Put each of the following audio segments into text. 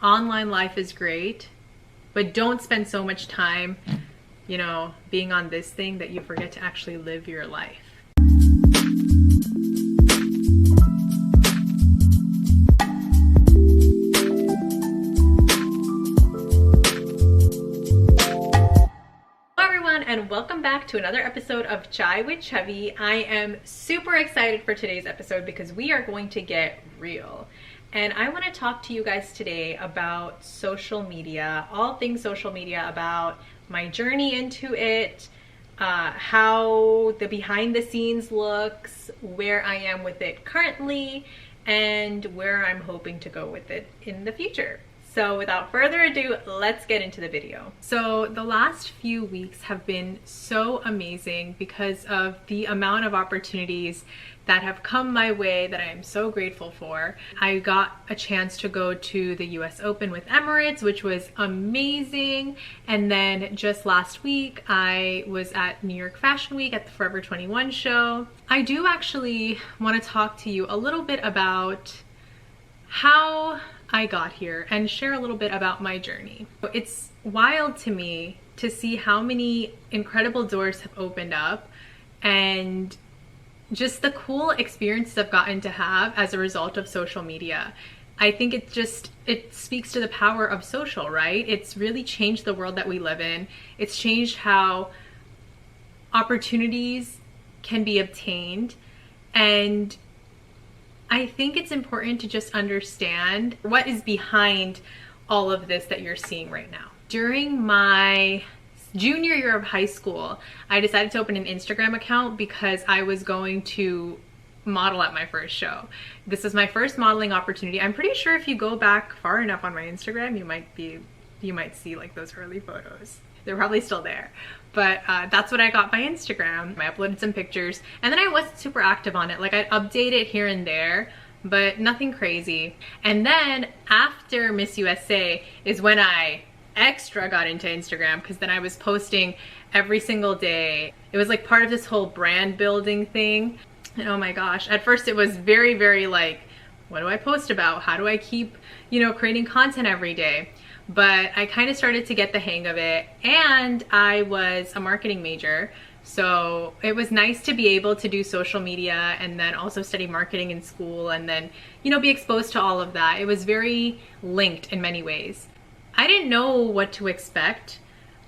online life is great, but don't spend so much time, being on this thing that you forget to actually live your life. And welcome back to another episode of Chai with Chhavi. I am super excited for today's episode because we are going to get real. And I want to talk to you guys today about social media, all things social media, about my journey into it, how the behind the scenes looks, where I am with it currently, and where I'm hoping to go with it in the future. So without further ado, let's get into the video. So the last few weeks have been so amazing because of the amount of opportunities that have come my way that I am so grateful for. I got a chance to go to the US Open with Emirates, which was amazing. And then just last week, I was at New York Fashion Week at the Forever 21 show. I do actually want to talk to you a little bit about how I got here and share a little bit about my journey. It's wild to me to see how many incredible doors have opened up and just the cool experiences I've gotten to have as a result of social media. I think it speaks to the power of social, right? It's really changed the world that we live in. It's changed how opportunities can be obtained, and I think it's important to just understand what is behind all of this that you're seeing right now. During my junior year of high school, I decided to open an Instagram account because I was going to model at my first show. This is my first modeling opportunity. I'm pretty sure if you go back far enough on my Instagram, you might see like those early photos. They're probably still there. But that's what I got by Instagram. I uploaded some pictures and then I wasn't super active on it. Like I'd update it here and there, but nothing crazy. And then after Miss USA is when I extra got into Instagram, because then I was posting every single day. It was like part of this whole brand building thing. And oh my gosh, at first it was very, very like, what do I post about? How do I keep, creating content every day? But I kind of started to get the hang of it, and I was a marketing major. So it was nice to be able to do social media and then also study marketing in school and then, be exposed to all of that. It was very linked in many ways. I didn't know what to expect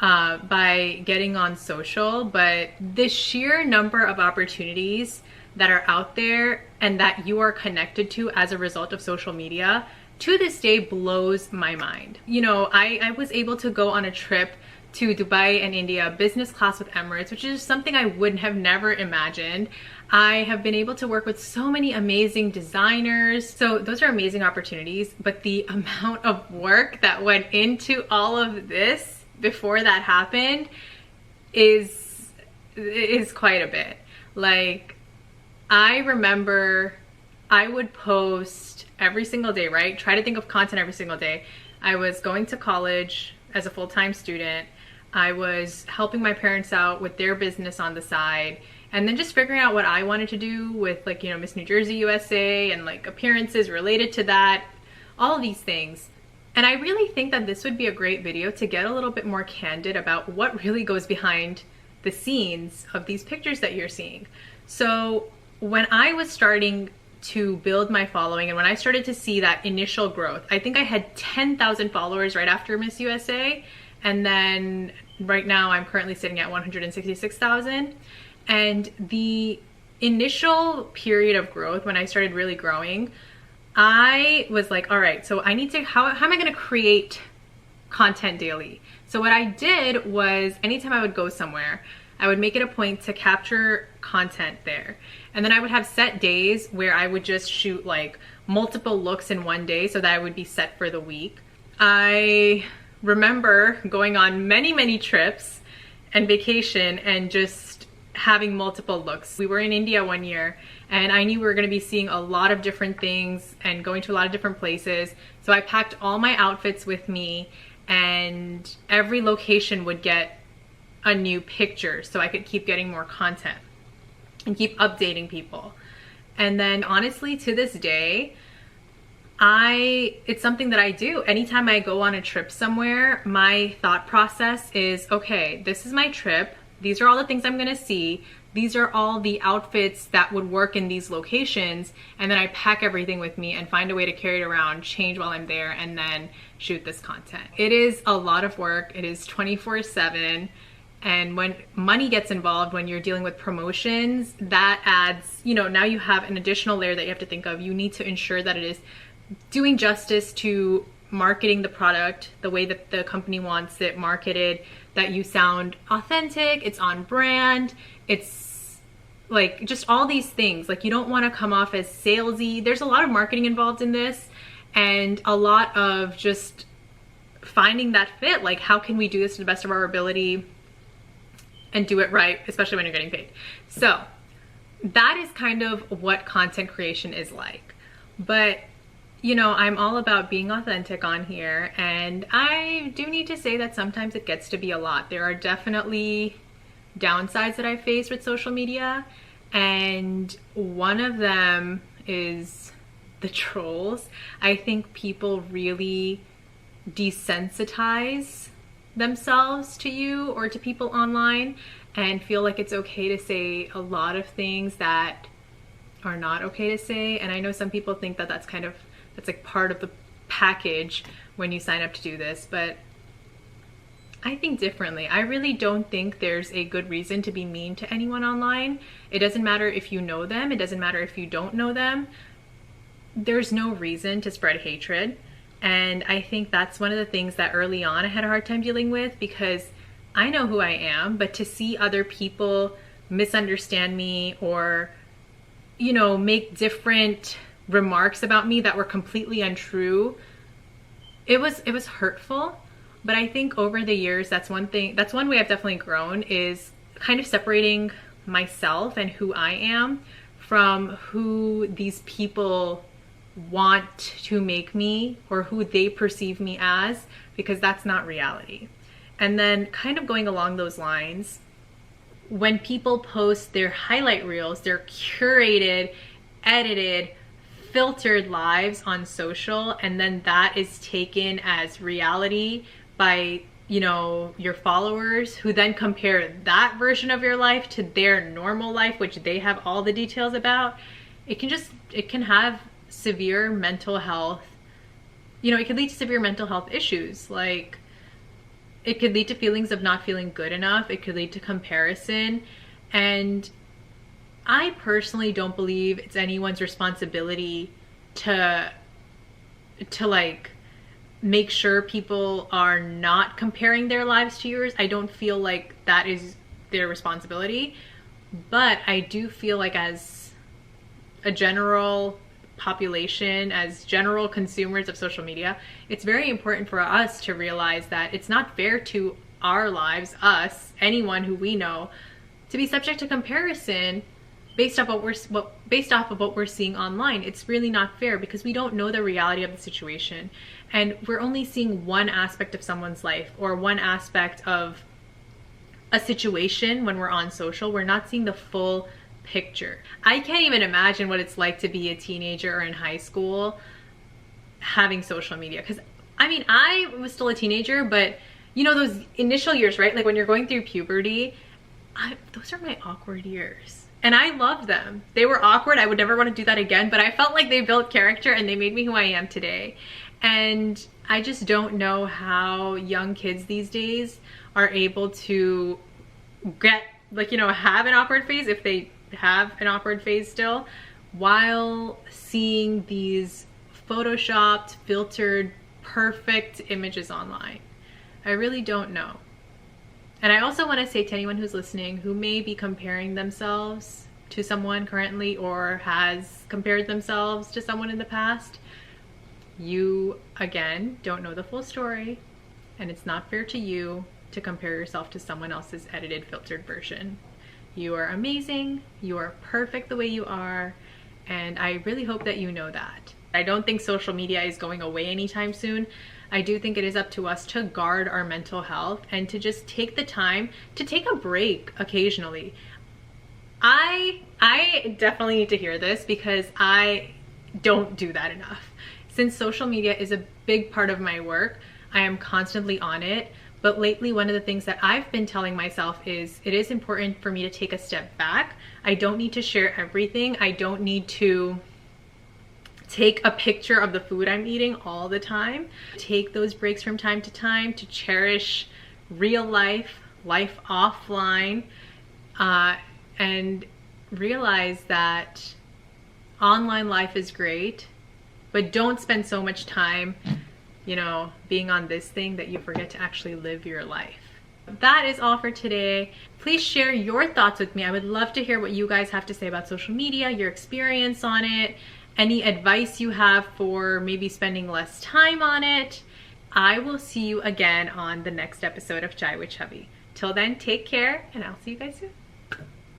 by getting on social, but the sheer number of opportunities that are out there and that you are connected to as a result of social media to this day blows my mind. I was able to go on a trip to Dubai and India, business class with Emirates, which is something I would have never imagined. I have been able to work with so many amazing designers. So those are amazing opportunities, but the amount of work that went into all of this before that happened is quite a bit. Like, I remember I would post every single day, right? Try to think of content every single day. I was going to college as a full-time student. I was helping my parents out with their business on the side, and then just figuring out what I wanted to do with Miss New Jersey USA and like appearances related to that, all of these things. And I really think that this would be a great video to get a little bit more candid about what really goes behind the scenes of these pictures that you're seeing. So when I was starting to build my following and when I started to see that initial growth, I think I had 10,000 followers right after Miss USA, and then right now I'm currently sitting at 166,000. And the initial period of growth, when I started really growing, I was like, all right, so I need to, how am I going to create content daily? So what I did was anytime I would go somewhere, I would make it a point to capture content there. And then I would have set days where I would just shoot like multiple looks in one day so that I would be set for the week. I remember going on many, many trips and vacation and just having multiple looks. We were in India one year and I knew we were going to be seeing a lot of different things and going to a lot of different places. So I packed all my outfits with me, and every location would get a new picture so I could keep getting more content and keep updating people. And then honestly, to this day, it's something that I do. Anytime I go on a trip somewhere, my thought process is, okay, this is my trip. These are all the things I'm gonna see. These are all the outfits that would work in these locations. And then I pack everything with me and find a way to carry it around, change while I'm there, and then shoot this content. It is a lot of work. It is 24/7. And when money gets involved, when you're dealing with promotions, that adds, you know, now you have an additional layer that you have to think of. You need to ensure that it is doing justice to marketing the product the way that the company wants it marketed, that you sound authentic, it's on brand, it's like just all these things. Like, you don't want to come off as salesy. There's a lot of marketing involved in this, and a lot of just finding that fit. Like, how can we do this to the best of our ability and do it right, especially when you're getting paid? So that is kind of what content creation is like. But you know, I'm all about being authentic on here, and I do need to say that sometimes it gets to be a lot. There are definitely downsides that I face with social media, and one of them is the trolls. I think people really desensitize themselves to you or to people online and feel like it's okay to say a lot of things that are not okay to say. And I know some people think that that's like part of the package when you sign up to do this, but I think differently. I really don't think there's a good reason to be mean to anyone online. It doesn't matter if you know them. It doesn't matter if you don't know them. There's no reason to spread hatred. And I think that's one of the things that early on I had a hard time dealing with, because I know who I am, but to see other people misunderstand me or, you know, make different remarks about me that were completely untrue, it was hurtful. But I think over the years, that's one way I've definitely grown, is kind of separating myself and who I am from who these people want to make me or who they perceive me as, because that's not reality. And then kind of going along those lines, when people post their highlight reels, their curated, edited, filtered lives on social, and then that is taken as reality by, you know, your followers, who then compare that version of your life to their normal life, which they have all the details about, it can have severe mental health, you know, it could lead to severe mental health issues. Like, it could lead to feelings of not feeling good enough. It could lead to comparison. And I personally don't believe it's anyone's responsibility to like make sure people are not comparing their lives to yours. I don't feel like that is their responsibility. But I do feel like as a general population, as general consumers of social media, it's very important for us to realize that it's not fair to our lives, us, anyone who we know, to be subject to comparison based off of what we're seeing online. It's really not fair, because we don't know the reality of the situation, and we're only seeing one aspect of someone's life or one aspect of a situation when we're on social. We're not seeing the full picture. I can't even imagine what it's like to be a teenager or in high school having social media, because I mean, I was still a teenager, but you know, those initial years, right? Like when you're going through puberty, those are my awkward years. And I loved them. They were awkward. I would never want to do that again, but I felt like they built character and they made me who I am today. And I just don't know how young kids these days are able to get, like, you know, have an awkward phase, if they have an awkward phase still, while seeing these photoshopped, filtered, perfect images online. I really don't know. And I also want to say to anyone who's listening who may be comparing themselves to someone currently or has compared themselves to someone in the past, you, again, don't know the full story, and it's not fair to you to compare yourself to someone else's edited, filtered version. You are amazing, you are perfect the way you are, and I really hope that you know that. I don't think social media is going away anytime soon. I do think it is up to us to guard our mental health and to just take the time to take a break occasionally. I definitely need to hear this, because I don't do that enough. Since social media is a big part of my work, I am constantly on it. But lately, one of the things that I've been telling myself is it is important for me to take a step back. I don't need to share everything. I don't need to take a picture of the food I'm eating all the time. Take those breaks from time to time to cherish real life, life offline, and realize that online life is great, but don't spend so much time, you know, being on this thing that you forget to actually live your life. That is all for today. Please share your thoughts with me. I would love to hear what you guys have to say about social media, your experience on it, any advice you have for maybe spending less time on it. I will see you again on the next episode of Chai with Chhavi. Till then, take care, and I'll see you guys soon.